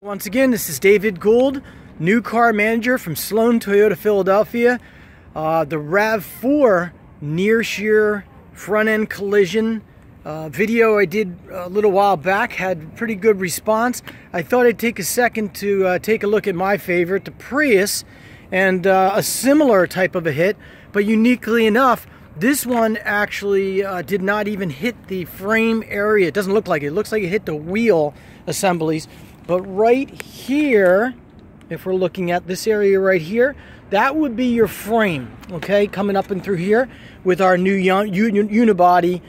Once again, this is David Gould, new car manager from Sloane, Toyota, Philadelphia. The RAV4 near shear front end collision video I did a little while back had pretty good response. I thought I'd take a second to take a look at my favorite, the Prius, and a similar type of a hit, but uniquely enough, this one actually did not even hit the frame area. It doesn't look like it. It looks like it hit the wheel assemblies. But right here, if we're looking at this area right here, that would be your frame, okay? Coming up and through here with our new unibody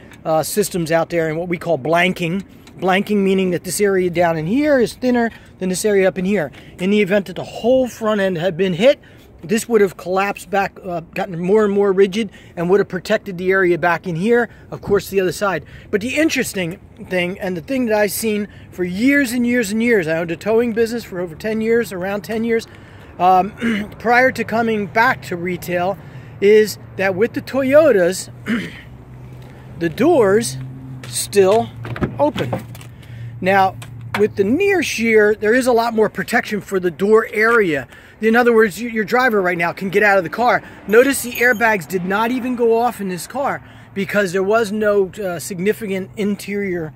systems out there and what we call blanking. Blanking meaning that this area down in here is thinner than this area up in here. In the event that the whole front end had been hit, this would have collapsed back, gotten more and more rigid, and would have protected the area back in here, of course, the other side. But the interesting thing, and the thing that I've seen for years and years and years, I owned a towing business for over 10 years, around 10 years, prior to coming back to retail, is that with the Toyotas, the doors still open. Now, with the near shear, there is a lot more protection for the door area. In other words, your driver right now can get out of the car. Notice the airbags did not even go off in this car because there was no significant interior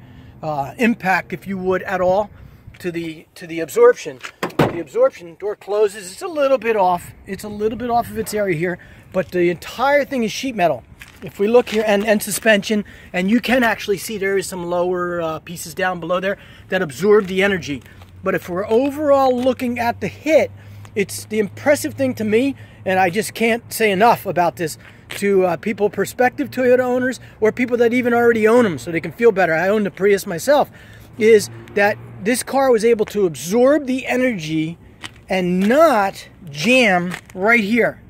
impact, if you would, at all to the absorption. The absorption door closes. It's a little bit off. It's a little bit off of its area here, but the entire thing is sheet metal. If we look here, and suspension, and you can actually see there is some lower pieces down below there that absorb the energy. But if we're overall looking at the hit, it's the impressive thing to me, and I just can't say enough about this to people, prospective Toyota owners, or people that even already own them so they can feel better. I own the Prius myself, is that this car was able to absorb the energy and not jam right here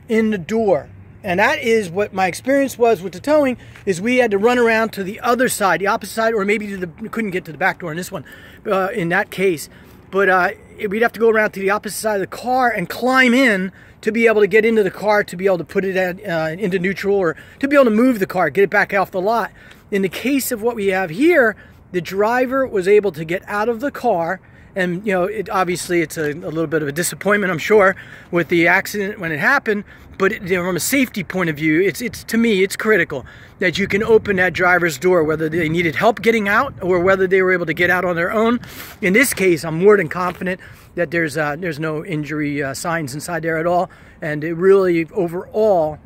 in the door. And that is what my experience was with the towing, is we had to run around to the other side, the opposite side, or maybe couldn't get to the back door in this one, in that case. But we'd have to go around to the opposite side of the car and climb in to be able to get into the car, to be able to put it into neutral, or to be able to move the car, get it back off the lot. In the case of what we have here, the driver was able to get out of the car. And, you know, obviously it's a little bit of a disappointment, I'm sure, with the accident when it happened. But from a safety point of view, to me, it's critical that you can open that driver's door, whether they needed help getting out or whether they were able to get out on their own. In this case, I'm more than confident that there's no injury signs inside there at all. And it really, overall,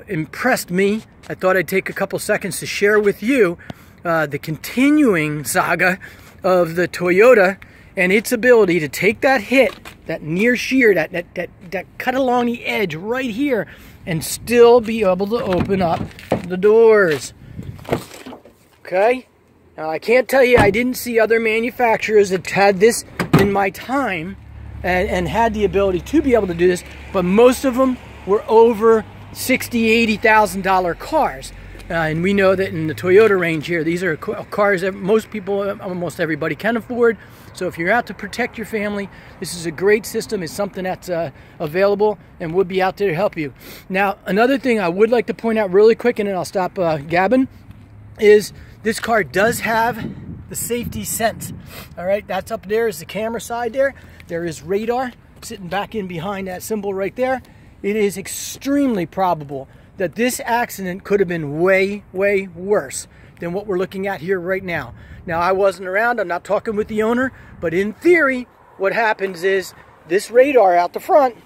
impressed me. I thought I'd take a couple seconds to share with you the continuing saga of the Toyota and its ability to take that hit, that near shear, that cut along the edge right here, and still be able to open up the doors. Okay? Now, I can't tell you I didn't see other manufacturers that had this in my time and had the ability to be able to do this, but most of them were over $60,000, $80,000 cars. And we know that in the Toyota range here, these are cars that most people, almost everybody, can afford. So if you're out to protect your family, this is a great system. It's something that's available and would be out there to help you. Now, another thing I would like to point out really quick, and then I'll stop gabbing, is this car does have the safety sense. All right, that's up there is the camera side there. There is radar sitting back in behind that symbol right there. It is extremely probable that this accident could have been way, way worse than what we're looking at here right now. Now, I wasn't around, I'm not talking with the owner, but in theory, what happens is this radar out the front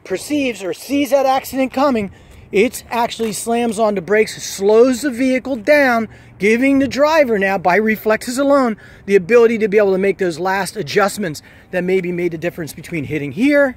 perceives or sees that accident coming. It actually slams on the brakes, slows the vehicle down, giving the driver now, by reflexes alone, the ability to be able to make those last adjustments that maybe made the difference between hitting here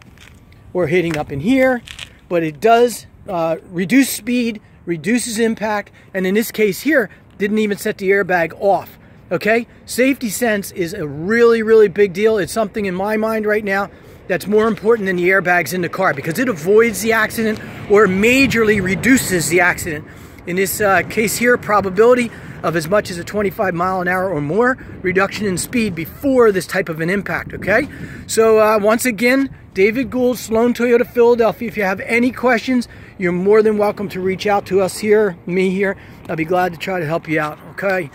or hitting up in here. But it does reduce speed, reduces impact, and in this case here, didn't even set the airbag off. Okay? Safety sense is a really, really big deal. It's something in my mind right now that's more important than the airbags in the car, because it avoids the accident or majorly reduces the accident. In this case here, probability of as much as a 25 mile an hour or more reduction in speed before this type of an impact, okay? So once again, David Gould, Sloane, Toyota, Philadelphia. If you have any questions, you're more than welcome to reach out to us here, me here. I'll be glad to try to help you out, okay?